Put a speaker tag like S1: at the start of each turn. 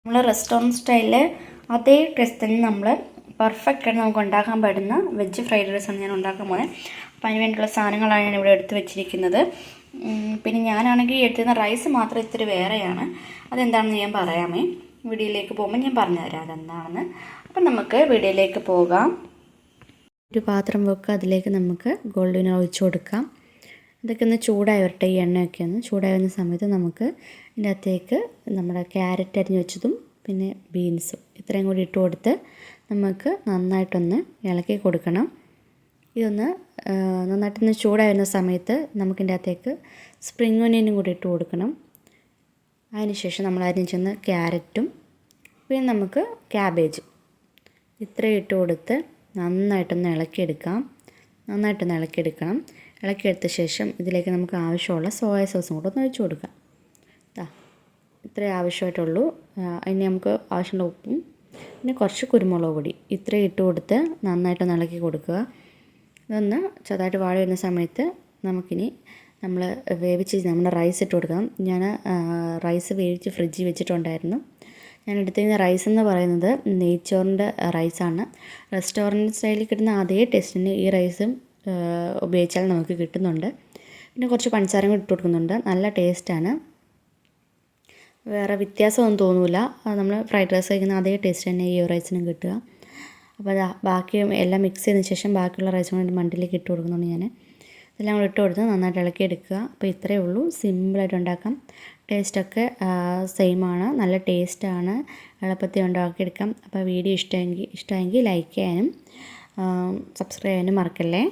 S1: നമ്മൾ റെസ്റ്റോറൻറ്റ് സ്റ്റൈലിൽ അതേ ടേസ്റ്റിൽ നമ്മൾ പെർഫെക്റ്റ് ആയിട്ട് നമുക്ക് ഉണ്ടാക്കാൻ പറ്റുന്ന വെജ് ഫ്രൈഡ് റൈസാണ് ഞാൻ ഉണ്ടാക്കാൻ പോകുന്നത്. അപ്പോൾ അതിന് വേണ്ടിയുള്ള സാധനങ്ങളാണ് ഞാൻ ഇവിടെ എടുത്ത് വെച്ചിരിക്കുന്നത്. പിന്നെ ഞാനാണെങ്കിൽ എടുത്തിരുന്ന റൈസ് മാത്രം ഇത്തിരി വേറെയാണ്. അതെന്താണെന്ന് ഞാൻ പറയാമേ. വീഡിയോയിലേക്ക് പോകുമ്പോൾ ഞാൻ പറഞ്ഞുതരാം അതെന്താണെന്ന്. അപ്പം നമുക്ക് വീഡിയോയിലേക്ക് പോകാം. ഒരു പാത്രം വെക്കുക, അതിലേക്ക് നമുക്ക് ഗോൾഡ് വിനർ ഒഴിച്ചു കൊടുക്കാം. ഇതൊക്കെ ഒന്ന് ചൂടായി വരട്ടെ. ഈ എണ്ണയൊക്കെ ഒന്ന് ചൂടായി വരുന്ന സമയത്ത് നമുക്ക് ഇതിൻ്റെ അകത്തേക്ക് നമ്മുടെ ക്യാരറ്റ് അരിഞ്ഞ് വെച്ചതും പിന്നെ ബീൻസും ഇത്രയും കൂടി ഇട്ട് കൊടുത്ത് നമുക്ക് നന്നായിട്ടൊന്ന് ഇളക്കി കൊടുക്കണം. ഇതൊന്ന് നന്നായിട്ടൊന്ന് ചൂടായി വരുന്ന സമയത്ത് നമുക്കിതിൻ്റെ അകത്തേക്ക് സ്പ്രിംഗ് ഒനിയനും കൂടി ഇട്ട് കൊടുക്കണം. അതിനുശേഷം നമ്മൾ അരിഞ്ഞ് ചെന്ന് ക്യാരറ്റും പിന്നെ നമുക്ക് ക്യാബേജ് ഇത്രയും ഇട്ട് കൊടുത്ത് നന്നായിട്ടൊന്ന് ഇളക്കിയെടുക്കണം. ഇളക്കിയെടുത്ത ശേഷം ഇതിലേക്ക് നമുക്ക് ആവശ്യമുള്ള സോയ സോസും കൂടെ ഒന്ന് ഒഴിച്ച് കൊടുക്കാം. ഇത്രേ ആവശ്യമായിട്ടുള്ളൂ. അതിന് നമുക്ക് ആവശ്യമുള്ള ഉപ്പും പിന്നെ കുറച്ച് കുരുമുളക് പൊടി ഇത്രയും ഇട്ട് കൊടുത്ത് നന്നായിട്ടൊന്ന് ഇളക്കി കൊടുക്കുക. ഇതൊന്ന് ചെറുതായിട്ട് വാഴ വരുന്ന സമയത്ത് നമുക്കിനി നമ്മൾ നമ്മുടെ റൈസ് ഇട്ട് കൊടുക്കാം. ഞാൻ റൈസ് വേവിച്ച് ഫ്രിഡ്ജിൽ വെച്ചിട്ടുണ്ടായിരുന്നു. ഞാൻ എടുത്തിരുന്ന റൈസ് എന്ന് പറയുന്നത് നെയ്ച്ചോറിൻ്റെ റൈസാണ്. റെസ്റ്റോറൻറ്റ് സ്റ്റൈലിൽ കിട്ടുന്ന അതേ ടേസ്റ്റിന് ഈ റൈസും ഉപയോഗിച്ചാൽ നമുക്ക് കിട്ടുന്നുണ്ട്. പിന്നെ കുറച്ച് പഞ്ചസാരയും കൂടി ഇട്ട് കൊടുക്കുന്നുണ്ട്. നല്ല ടേസ്റ്റാണ്, വേറെ വ്യത്യാസമൊന്നും തോന്നില്ല. നമ്മൾ ഫ്രൈഡ് റൈസ് കഴിക്കുന്ന അതേ ടേസ്റ്റ് തന്നെ ഈ റൈസിനും കിട്ടുക. അപ്പോൾ ബാക്കി എല്ലാം മിക്സ് ചെയ്തതിന് ശേഷം ബാക്കിയുള്ള റൈസും കൂടി മണ്ടിലേക്ക് ഇട്ട് കൊടുക്കുന്നുണ്ട്. ഞാൻ ഇതെല്ലാം കൂടി ഇട്ട് കൊടുത്ത് നന്നായിട്ട് ഇളക്കി എടുക്കുക. അപ്പോൾ ഇത്രയേ ഉള്ളൂ, സിമ്പിളായിട്ട് ഉണ്ടാക്കാം. ടേസ്റ്റൊക്കെ സെയിമാണ്, നല്ല ടേസ്റ്റാണ്, എളുപ്പത്തിൽ ഉണ്ടാക്കിയെടുക്കാം. അപ്പോൾ വീഡിയോ ഇഷ്ടമെങ്കിൽ ലൈക്ക് ചെയ്യാനും സബ്സ്ക്രൈബ് ചെയ്യാനും മറക്കല്ലേ.